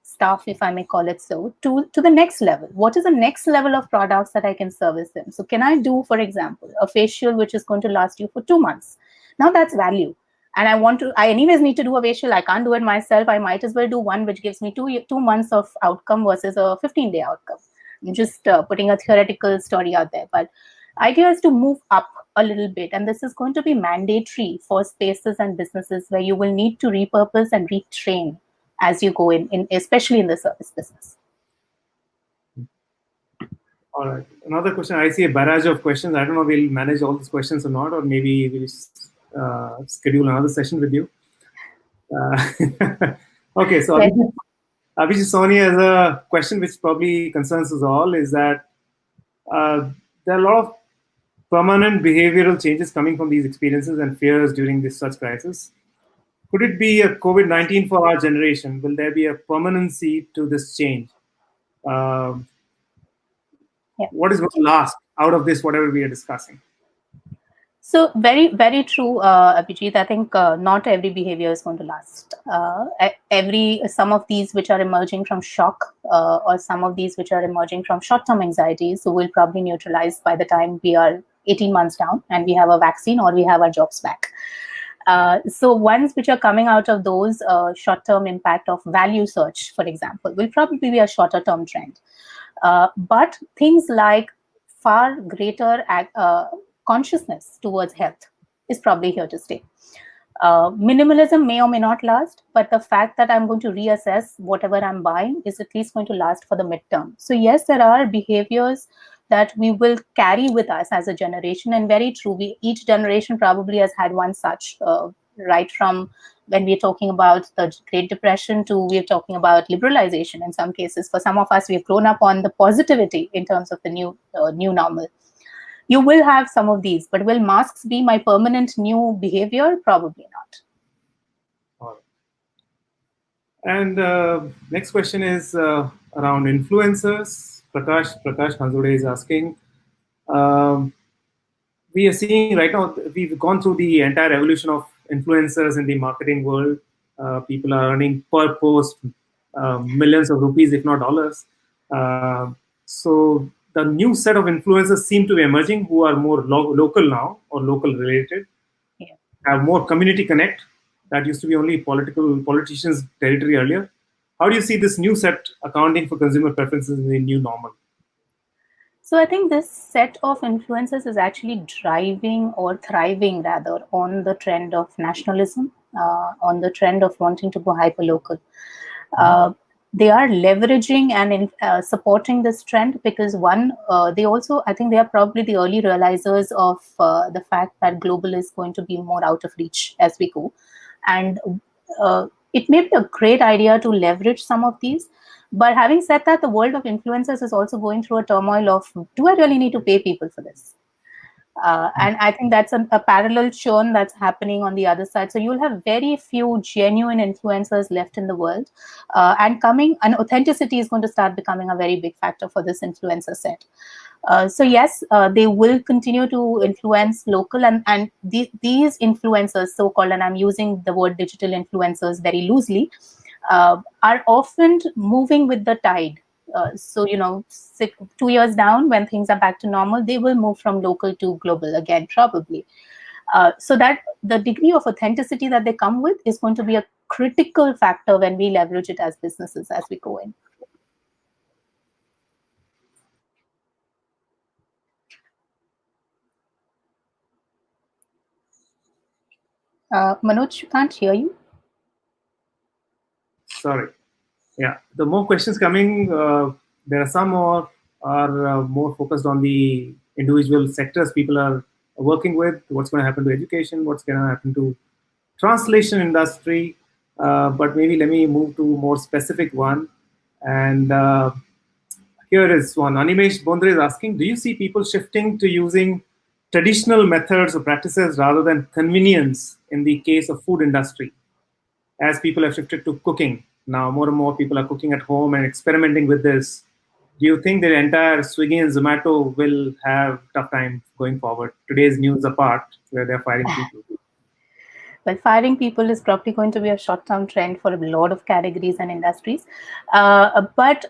staff, if I may call it so, to the next level. What is the next level of products that I can service them? So can I do, for example, a facial which is going to last you for 2 months? Now that's value. And I anyways need to do a facial. I can't do it myself. I might as well do one which gives me 2 months of outcome versus a 15-day outcome. I'm just putting a theoretical story out there. But idea is to move up a little bit. And this is going to be mandatory for spaces and businesses where you will need to repurpose and retrain as you go in especially in the service business. All right. Another question. I see a barrage of questions. I don't know if we'll manage all these questions or not, or maybe we'll schedule another session with you. Okay, so Abhijit Soni has a question which probably concerns us all, is that there are a lot of permanent behavioral changes coming from these experiences and fears during this such crisis. Could it be a COVID-19 for our generation? Will there be a permanency to this change? What is going to last out of this, whatever we are discussing? So very, very true, Abhijit. I think not every behavior is going to last. Some of these which are emerging from shock or some of these which are emerging from short-term anxieties, so will probably neutralize by the time we are 18 months down and we have a vaccine or we have our jobs back. So ones which are coming out of those short-term impact of value search, for example, will probably be a shorter-term trend. But things like far greater consciousness towards health is probably here to stay. Minimalism may or may not last, but the fact that I'm going to reassess whatever I'm buying is at least going to last for the midterm. So yes, there are behaviors that we will carry with us as a generation, and very true, each generation probably has had one such, right from when we're talking about the Great Depression to we're talking about liberalization in some cases. For some of us, we've grown up on the positivity in terms of the new normal. You will have some of these, but will masks be my permanent new behavior? Probably not. All right. And next question is around influencers. Prakash Hanzude is asking, we are seeing right now, we've gone through the entire evolution of influencers in the marketing world. People are earning per post millions of rupees, if not dollars. So the new set of influencers seem to be emerging who are more local now, or local related, have more community connect. That used to be only politicians' territory earlier. How do you see this new set accounting for consumer preferences in the new normal? So I think this set of influencers is actually driving, or thriving rather, on the trend of nationalism, on the trend of wanting to go hyperlocal. They are leveraging and supporting this trend because they also, I think they are probably the early realizers of the fact that global is going to be more out of reach as we go. And it may be a great idea to leverage some of these. But having said that, the world of influencers is also going through a turmoil of, do I really need to pay people for this? And I think that's a parallel churn that's happening on the other side. So you'll have very few genuine influencers left in the world. And authenticity is going to start becoming a very big factor for this influencer set. So yes, they will continue to influence local, and these influencers, so-called, and I'm using the word digital influencers very loosely, are often moving with the tide. So, 2 years down, when things are back to normal, they will move from local to global again, probably. So that the degree of authenticity that they come with is going to be a critical factor when we leverage it as businesses as we go in. Manoj, can't hear you. Sorry. Yeah, the more questions coming, there are some more are more focused on the individual sectors people are working with, what's going to happen to education, what's going to happen to translation industry. But maybe let me move to more specific one. And here is one. Animesh Bondre is asking, do you see people shifting to using traditional methods or practices rather than convenience in the case of food industry, as people have shifted to cooking? Now more and more people are cooking at home and experimenting with this. Do you think the entire Swiggy and Zomato will have tough time going forward? Today's news apart, where they're firing people. Well, firing people is probably going to be a short-term trend for a lot of categories and industries. But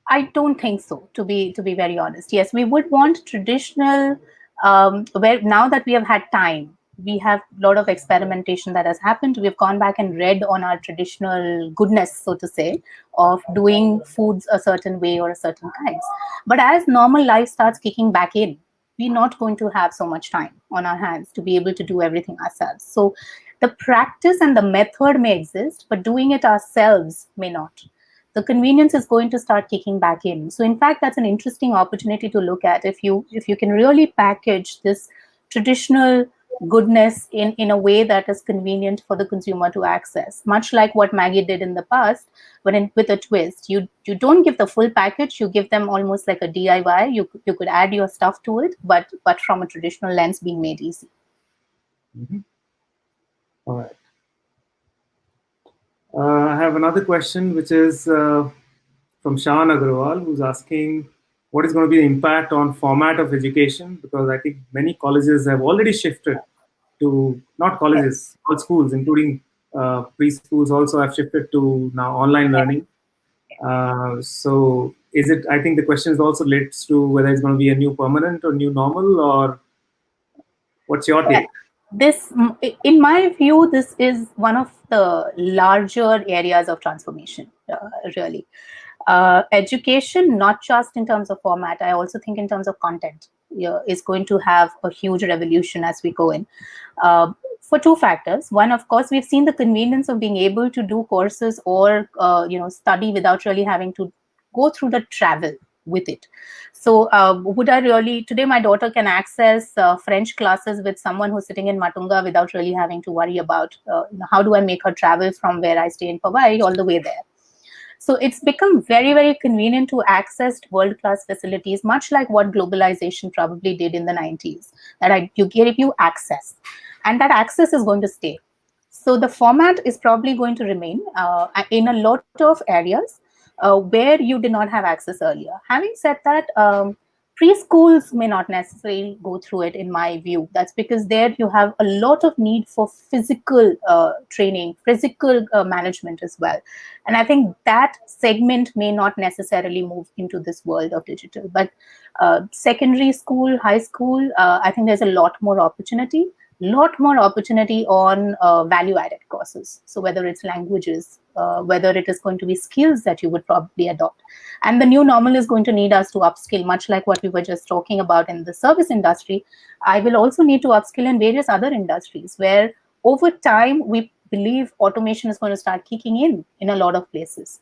I don't think so, to be very honest. Yes, we would want traditional, where now that we have had time, we have a lot of experimentation that has happened. We've gone back and read on our traditional goodness, so to say, of doing foods a certain way or a certain kinds. But as normal life starts kicking back in, we're not going to have so much time on our hands to be able to do everything ourselves. So the practice and the method may exist, but doing it ourselves may not. The convenience is going to start kicking back in. So in fact, that's an interesting opportunity to look at. If you can really package this traditional goodness in a way that is convenient for the consumer to access, much like what Maggi did in the past, but with a twist. You don't give the full package, you give them almost like a DIY. You could add your stuff to it, but from a traditional lens being made easy. Mm-hmm. All right. I have another question, which is from Shan Agarwal, who's asking, what is going to be the impact on format of education? Because I think many colleges have already shifted to, not colleges, all schools, including preschools also have shifted to now online learning. So is it, I think the question is also relates to whether it's going to be a new permanent or new normal, or what's your take? This, in my view, this is one of the larger areas of transformation, really. Education, not just in terms of format, I also think in terms of content, is going to have a huge revolution as we go in. For two factors. One, of course, we've seen the convenience of being able to do courses or study without really having to go through the travel with it. So would I really, today my daughter can access French classes with someone who's sitting in Matunga without really having to worry about how do I make her travel from where I stay in Powai all the way there. So it's become very, very convenient to access world-class facilities, much like what globalization probably did in the 90s, that you give you access, and that access is going to stay. So the format is probably going to remain in a lot of areas where you did not have access earlier. Having said that, preschools may not necessarily go through it, in my view. That's because there you have a lot of need for physical training, physical management as well. And I think that segment may not necessarily move into this world of digital. But secondary school, high school, I think there's a lot more opportunity on value-added courses. So whether it's languages, whether it is going to be skills that you would probably adopt. And the new normal is going to need us to upskill, much like what we were just talking about in the service industry. I will also need to upskill in various other industries where over time, we believe automation is going to start kicking in a lot of places.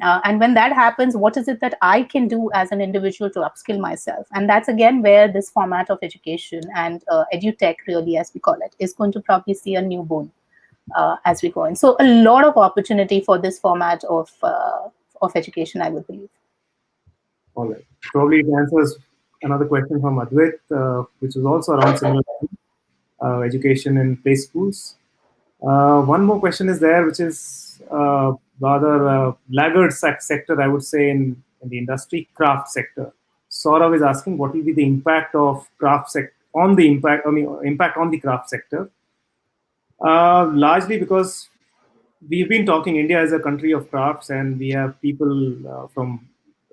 And when that happens, what is it that I can do as an individual to upskill myself? And that's, again, where this format of education and edutech, really, as we call it, is going to probably see a new boom as we go in. So a lot of opportunity for this format of education, I would believe. All right. Probably it answers another question from Advait, which was also around similar education in play schools. One more question is there, which is rather laggard sector, I would say, in the industry, craft sector. Saurav is asking what will be the impact of craft impact on the craft sector. Largely because we've been talking, India is a country of crafts, and we have people from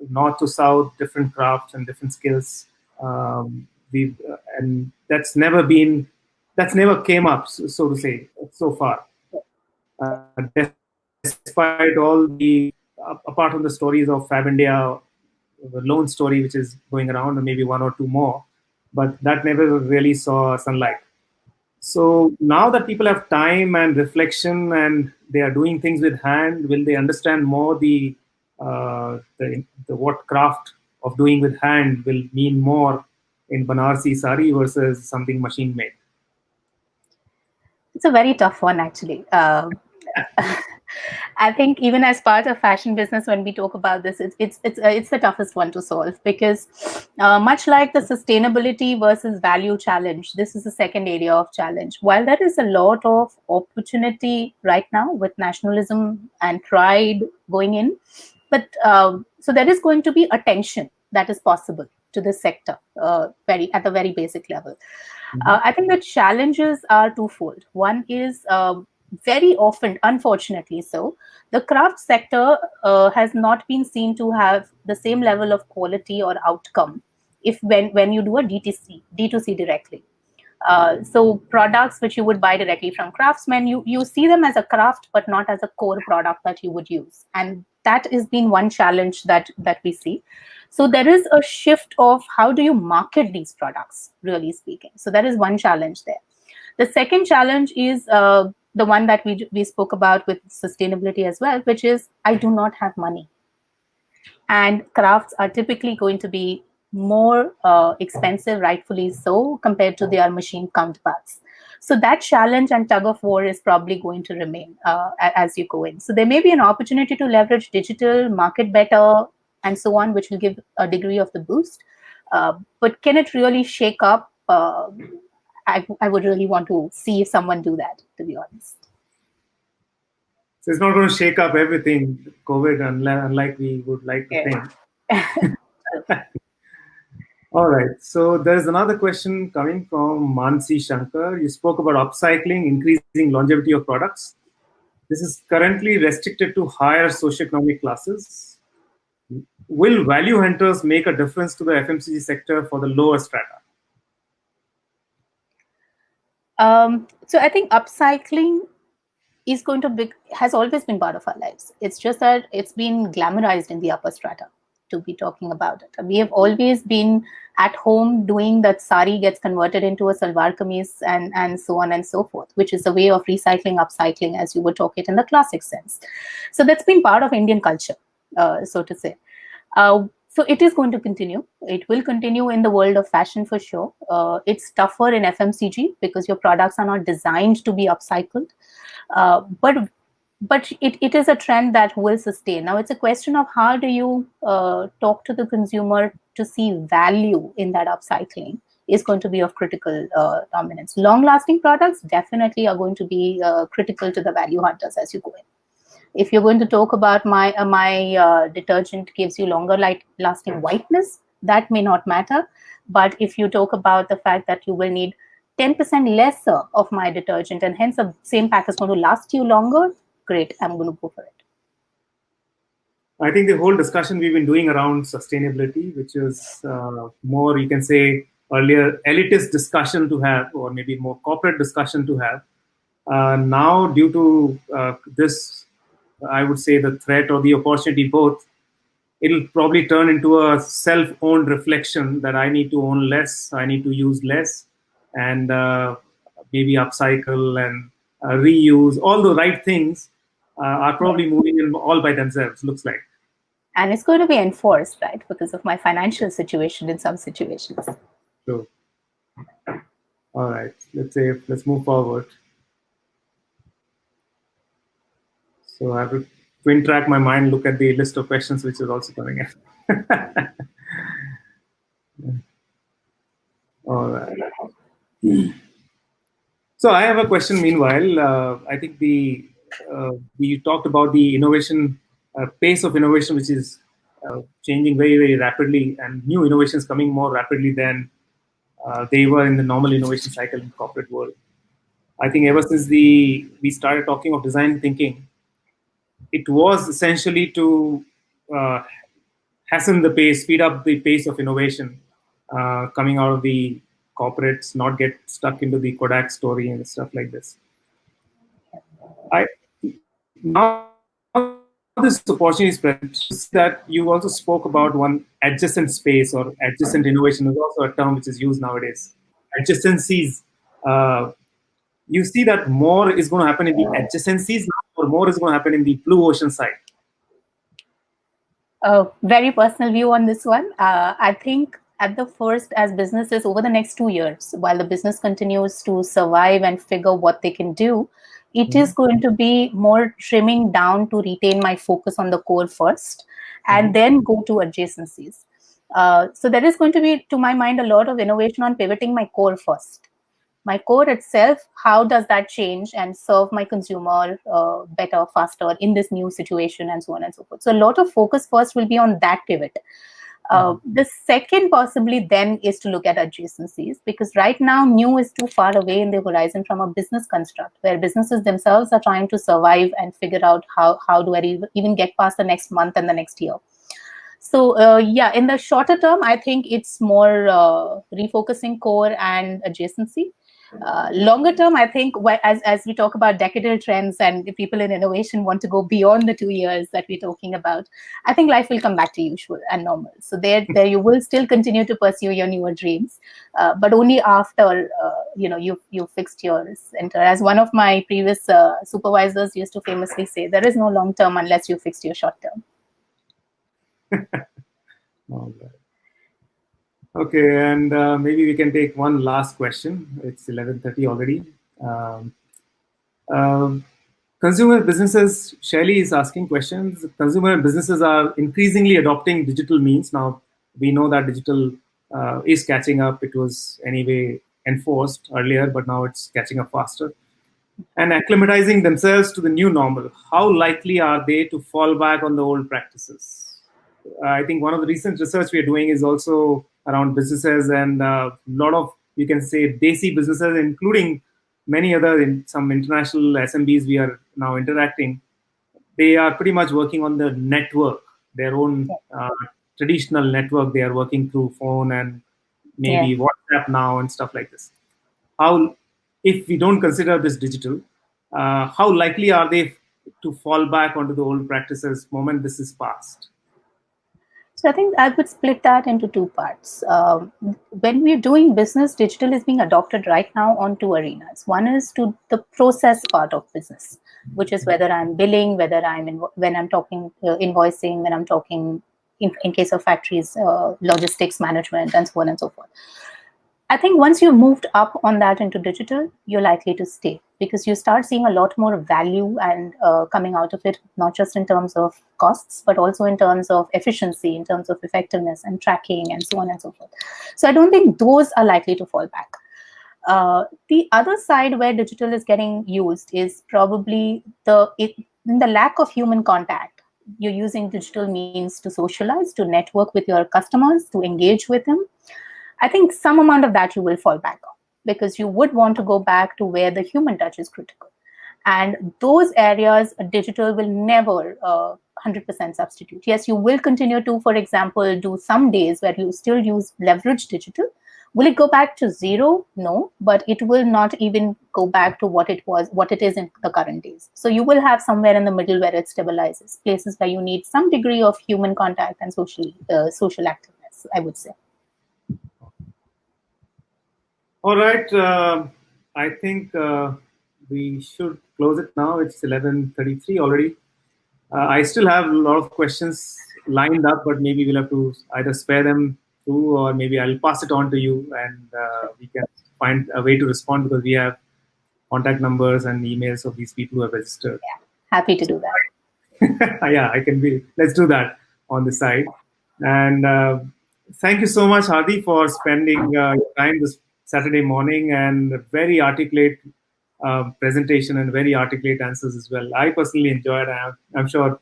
north to south, different crafts and different skills. And that's never came up, so to say, so far. Despite all the, apart from the stories of Fab India, the loan story which is going around, and maybe one or two more, but that never really saw sunlight. So now that people have time and reflection and they are doing things with hand, will they understand more the what craft of doing with hand will mean more in Banarsi sari versus something machine made? It's a very tough one, actually. I think even as part of fashion business, when we talk about this, it's the toughest one to solve, because much like the sustainability versus value challenge, this is the second area of challenge. While there is a lot of opportunity right now with nationalism and pride going in, but so there is going to be a tension that is possible to this sector at the very basic level. I think the challenges are twofold. One is very often, unfortunately so, the craft sector has not been seen to have the same level of quality or outcome when you do a D2C directly. So products which you would buy directly from craftsmen, you see them as a craft, but not as a core product that you would use. And that has been one challenge that we see. So there is a shift of how do you market these products, really speaking. So that is one challenge there. The second challenge is the one that we spoke about with sustainability as well, which is I do not have money. And crafts are typically going to be more expensive, rightfully so, compared to their machine counterparts. So that challenge and tug of war is probably going to remain as you go in. So there may be an opportunity to leverage digital, market better, and so on, which will give a degree of the boost. But can it really shake up? I would really want to see someone do that, to be honest. So it's not going to shake up everything, COVID, unlike we would like to think. All right. So there's another question coming from Mansi Shankar. You spoke about upcycling, increasing longevity of products. This is currently restricted to higher socioeconomic classes. Will value hunters make a difference to the FMCG sector for the lower strata? So I think upcycling is going to be, has always been part of our lives. It's just that it's been glamorized in the upper strata to be talking about it. We have always been at home doing that. Sari gets converted into a salwar kameez and so on and so forth, which is a way of recycling, upcycling, as you would talk it in the classic sense. So that's been part of Indian culture, so to say. So it is going to continue. It will continue in the world of fashion for sure. It's tougher in FMCG because your products are not designed to be upcycled. But it is a trend that will sustain. Now it's a question of how do you talk to the consumer to see value in that upcycling is going to be of critical dominance. Long-lasting products definitely are going to be critical to the value hunters as you go in. If you're going to talk about my detergent gives you longer lasting whiteness, that may not matter. But if you talk about the fact that you will need 10% lesser of my detergent and hence the same pack is going to last you longer, great, I'm going to go for it. I think the whole discussion we've been doing around sustainability, which is more, you can say, earlier elitist discussion to have, or maybe more corporate discussion to have. Now, due to this, I would say the threat or the opportunity both, it'll probably turn into a self-owned reflection that I need to own less, I need to use less, and maybe upcycle and reuse. All the right things are probably moving in all by themselves, looks like. And it's going to be enforced, right, because of my financial situation in some situations. True. All right, let's move forward. So I have to twin track my mind, look at the list of questions which is also coming in. All right. So I have a question. Meanwhile, I think we talked about the innovation pace of innovation, which is changing very, very rapidly, and new innovations coming more rapidly than they were in the normal innovation cycle in corporate world. I think ever since we started talking of design thinking, it was essentially to hasten the pace, speed up the pace of innovation coming out of the corporates, not get stuck into the Kodak story and stuff like this. Now this opportunity is present that you also spoke about one adjacent space or adjacent innovation is also a term which is used nowadays. Adjacencies. You see that more is going to happen in the adjacencies or more is going to happen in the blue ocean side? Very personal view on this one. I think at the first, as businesses over the next 2 years, while the business continues to survive and figure what they can do, it is going to be more trimming down to retain my focus on the core first and then go to adjacencies. So there is going to be, to my mind, a lot of innovation on pivoting my core first. My core itself, how does that change and serve my consumer better, faster in this new situation and so on and so forth. So a lot of focus first will be on that pivot. The second possibly then is to look at adjacencies, because right now new is too far away in the horizon from a business construct where businesses themselves are trying to survive and figure out how do I even get past the next month and the next year. So yeah, in the shorter term, I think it's more refocusing core and adjacency. Longer term, I think as we talk about decadal trends and if people in innovation want to go beyond the 2 years that we're talking about, I think life will come back to usual and normal. So there you will still continue to pursue your newer dreams, but only after you fixed your center. As one of my previous supervisors used to famously say, there is no long term unless you fixed your short term. All right. Okay, and maybe we can take one last question. It's 11:30 already. Consumer businesses, Shelly is asking questions. Consumer businesses are increasingly adopting digital means. Now, we know that digital is catching up. It was anyway enforced earlier, but now it's catching up faster. And acclimatizing themselves to the new normal. How likely are they to fall back on the old practices? I think one of the recent research we are doing is also around businesses and a lot of, you can say, desi businesses, including many other some international SMBs we are now interacting. They are pretty much working on the network, their own traditional network. They are working through phone and maybe WhatsApp now and stuff like this. How, if we don't consider this digital, how likely are they to fall back onto the old practices moment this is past? So I think I would split that into two parts. When we're doing business, digital is being adopted right now on two arenas. One is to the process part of business, which is whether I'm billing, whether when I'm talking invoicing, when I'm talking in case of factories, logistics management, and so on and so forth. I think once you've moved up on that into digital, you're likely to stay because you start seeing a lot more value and coming out of it, not just in terms of costs, but also in terms of efficiency, in terms of effectiveness and tracking and so on and so forth. So I don't think those are likely to fall back. The other side where digital is getting used is probably in the lack of human contact. You're using digital means to socialize, to network with your customers, to engage with them. I think some amount of that you will fall back on because you would want to go back to where the human touch is critical. And those areas, digital will never 100% substitute. Yes, you will continue to, for example, do some days where you still use leverage digital. Will it go back to zero? No, but it will not even go back to what it is in the current days. So you will have somewhere in the middle where it stabilizes, places where you need some degree of human contact and social activeness, I would say. All right. I think we should close it now. It's 11:33 already. I still have a lot of questions lined up, but maybe we'll have to either spare them through or maybe I'll pass it on to you and we can find a way to respond because we have contact numbers and emails of these people who have registered. Yeah, happy to do that. Yeah, let's do that on the side. And thank you so much, Hadi, for spending your time this Saturday morning and very articulate presentation and very articulate answers as well. I personally enjoyed it. I'm sure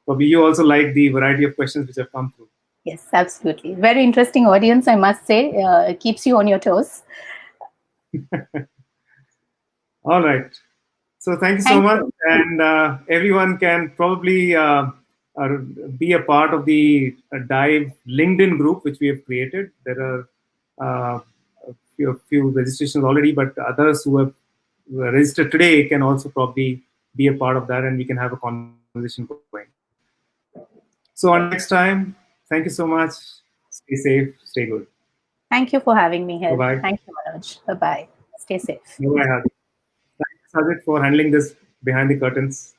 probably you also like the variety of questions which have come through. Yes, absolutely. Very interesting audience, I must say. It keeps you on your toes. All right. So thank you so much. And everyone can probably be a part of the Dive LinkedIn group, which we have created. There are a few registrations already, but others who have registered today can also probably be a part of that and we can have a conversation going. So until next time, thank you so much. Stay safe, stay good. Thank you for having me here. Bye-bye. Thank you, Manoj. Bye-bye. Stay safe. Bye-bye, Hadi. Thanks, Sajid, for handling this behind the curtains.